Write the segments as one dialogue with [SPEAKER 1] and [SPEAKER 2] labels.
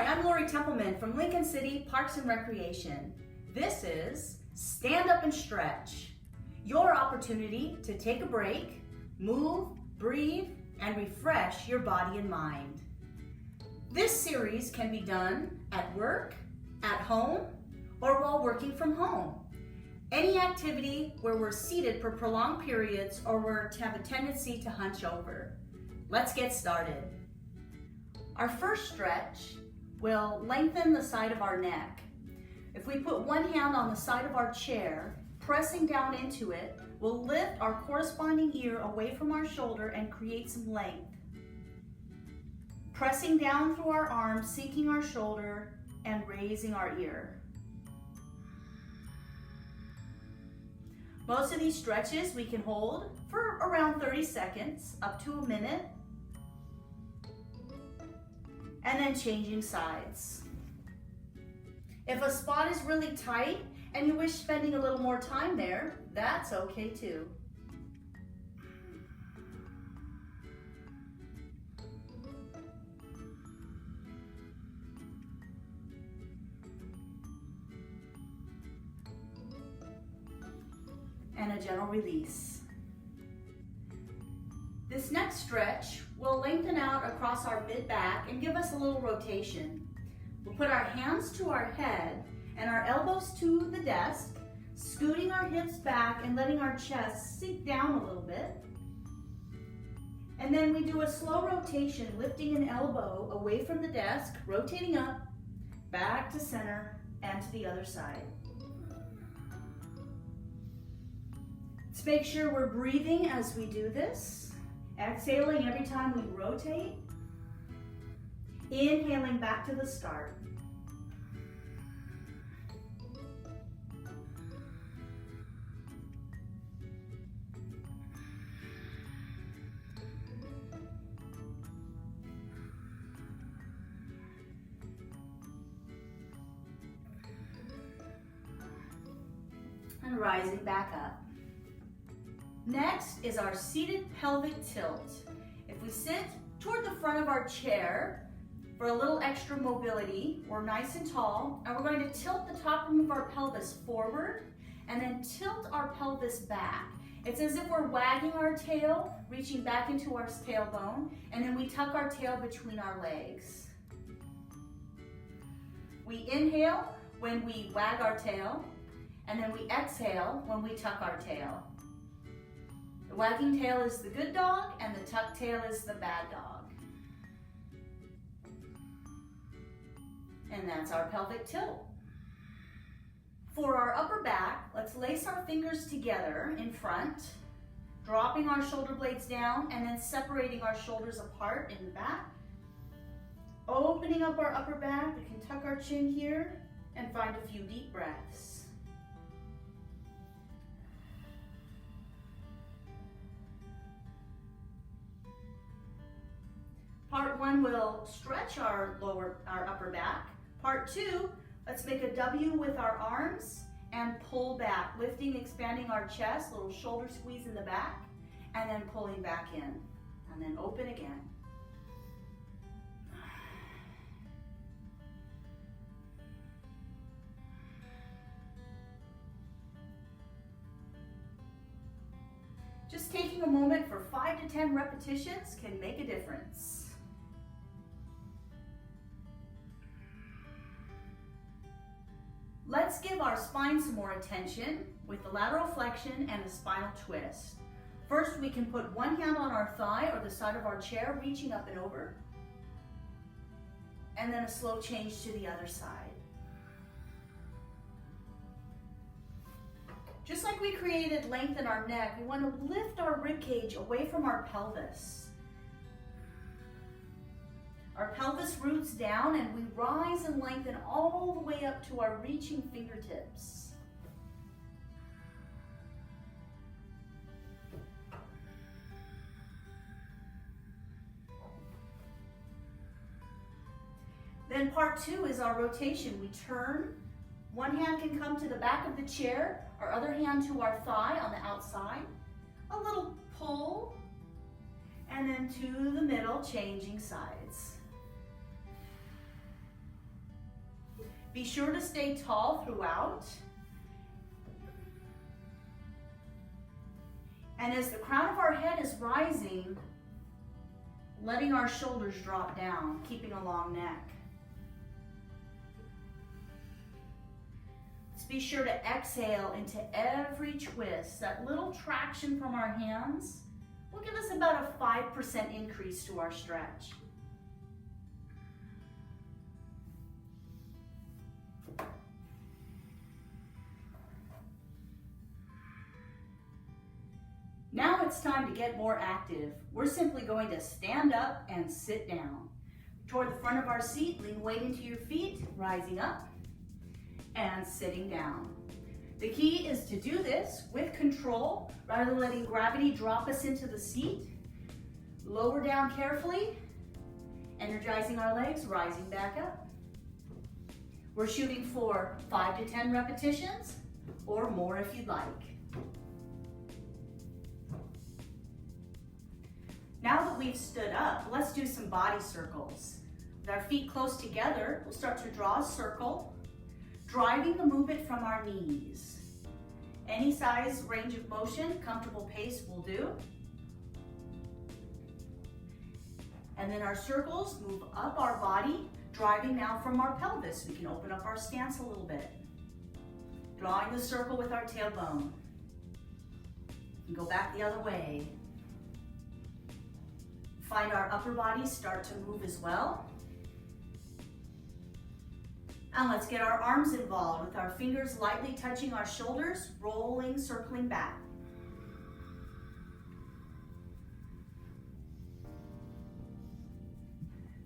[SPEAKER 1] I'm Lori Templeman from Lincoln City Parks and Recreation. This is Stand Up and Stretch, your opportunity to take a break, move, breathe, and refresh your body and mind. This series can be done at work, at home, or while working from home. Any activity where we're seated for prolonged periods or we're to have a tendency to hunch over. Let's get started. Our first stretch will lengthen the side of our neck. If we put one hand on the side of our chair, pressing down into it, we'll lift our corresponding ear away from our shoulder and create some length. Pressing down through our arms, sinking our shoulder, and raising our ear. Most of these stretches we can hold for around 30 seconds, up to a minute, and then changing sides. If a spot is really tight and you wish spending a little more time there, that's okay too. And a gentle release. This next stretch will lengthen out across our mid-back and give us a little rotation. We'll put our hands to our head and our elbows to the desk, scooting our hips back and letting our chest sink down a little bit. And then we do a slow rotation, lifting an elbow away from the desk, rotating up, back to center, and to the other side. Let's make sure we're breathing as we do this. Exhaling every time we rotate. Inhaling back to the start. And rising back up. Next is our seated pelvic tilt. If we sit toward the front of our chair for a little extra mobility, we're nice and tall, and we're going to tilt the top of our pelvis forward and then tilt our pelvis back. It's as if we're wagging our tail, reaching back into our tailbone, and then we tuck our tail between our legs. We inhale when we wag our tail, and then we exhale when we tuck our tail. The wagging tail is the good dog, and the tucked tail is the bad dog. And that's our pelvic tilt. For our upper back, let's lace our fingers together in front, dropping our shoulder blades down, and then separating our shoulders apart in the back. Opening up our upper back, we can tuck our chin here and find a few deep breaths. Part one will stretch our upper back. Part two, let's make a W with our arms and pull back, lifting, expanding our chest, little shoulder squeeze in the back, and then pulling back in, and then open again. Just taking a moment for 5 to 10 repetitions can make a difference. Let's give our spine some more attention with the lateral flexion and the spinal twist. First, we can put one hand on our thigh or the side of our chair, reaching up and over. And then a slow change to the other side. Just like we created length in our neck, we want to lift our rib cage away from our pelvis. Our pelvis roots down and we rise and lengthen all the way up to our reaching fingertips. Then part two is our rotation. We turn. One hand can come to the back of the chair, our other hand to our thigh on the outside. A little pull, and then to the middle, changing sides. Be sure to stay tall throughout. And as the crown of our head is rising, letting our shoulders drop down, keeping a long neck. Let's be sure to exhale into every twist. That little traction from our hands will give us about a 5% increase to our stretch. Now it's time to get more active. We're simply going to stand up and sit down. Toward the front of our seat, lean weight into your feet, rising up and sitting down. The key is to do this with control, rather than letting gravity drop us into the seat. Lower down carefully, energizing our legs, rising back up. We're shooting for 5 to 10 repetitions, or more if you'd like. Now that we've stood up, let's do some body circles. With our feet close together, we'll start to draw a circle, driving the movement from our knees. Any size range of motion, comfortable pace will do. And then our circles move up our body, driving now from our pelvis. We can open up our stance a little bit. Drawing the circle with our tailbone. And go back the other way. Find our upper body start to move as well. And let's get our arms involved with our fingers lightly touching our shoulders, rolling, circling back.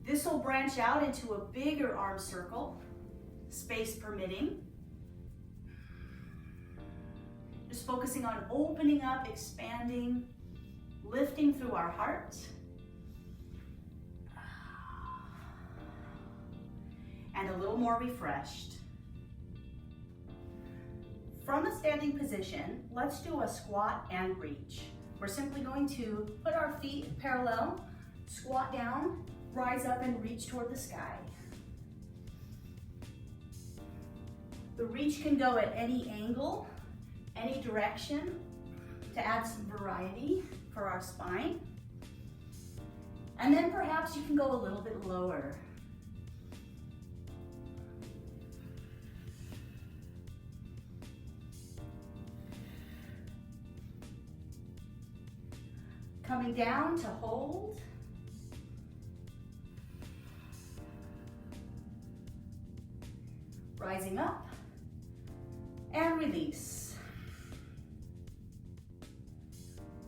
[SPEAKER 1] This will branch out into a bigger arm circle, space permitting. Just focusing on opening up, expanding, lifting through our heart. And a little more refreshed. From a standing position, let's do a squat and reach. We're simply going to put our feet parallel, squat down, rise up and reach toward the sky. The reach can go at any angle, any direction, to add some variety for our spine. And then perhaps you can go a little bit lower. Coming down to hold. Rising up and release.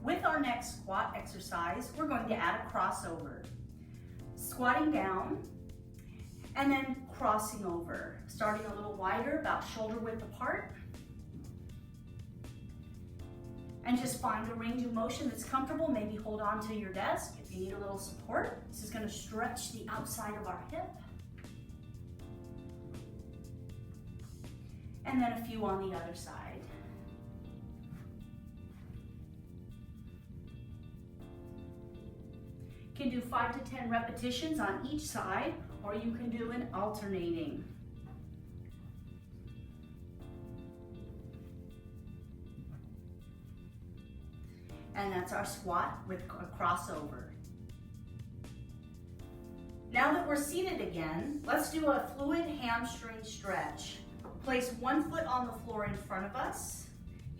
[SPEAKER 1] With our next squat exercise, we're going to add a crossover. Squatting down and then crossing over. Starting a little wider, about shoulder width apart. And just find a range of motion that's comfortable. Maybe hold on to your desk if you need a little support. This is going to stretch the outside of our hip. And then a few on the other side. You can do 5 to 10 repetitions on each side, or you can do an alternating. And that's our squat with a crossover. Now that we're seated again, let's do a fluid hamstring stretch. Place one foot on the floor in front of us,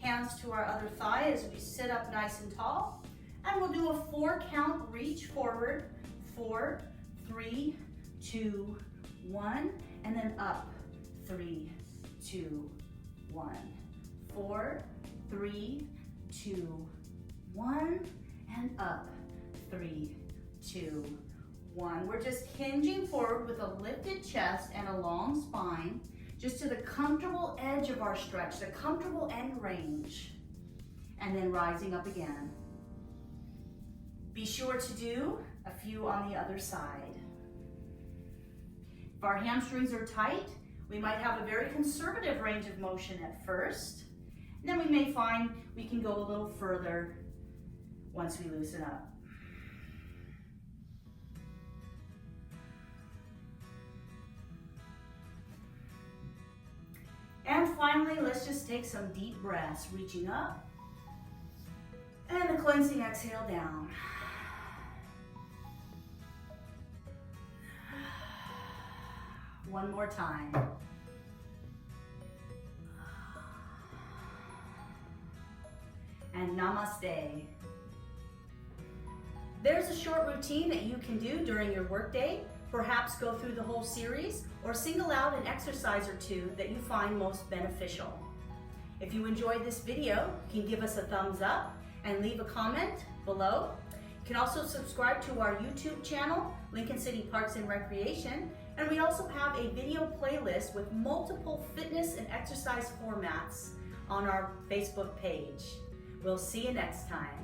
[SPEAKER 1] hands to our other thigh as we sit up nice and tall. And we'll do a 4-count reach forward. 4, 3, 2, 1, and then up. 3, 2, 1. 4, 3, 2, 1, and up. 3, 2, 1. We're just hinging forward with a lifted chest and a long spine, just to the comfortable edge of our stretch, the comfortable end range, and then rising up again. Be sure to do a few on the other side. If our hamstrings are tight, we might have a very conservative range of motion at first, and then we may find we can go a little further once we loosen up. finally, let's just take some deep breaths, reaching up and a cleansing exhale down. One more time. And namaste. There's a short routine that you can do during your workday. Perhaps go through the whole series or single out an exercise or two that you find most beneficial. If you enjoyed this video, you can give us a thumbs up and leave a comment below. You can also subscribe to our YouTube channel, Lincoln City Parks and Recreation, and we also have a video playlist with multiple fitness and exercise formats on our Facebook page. We'll see you next time.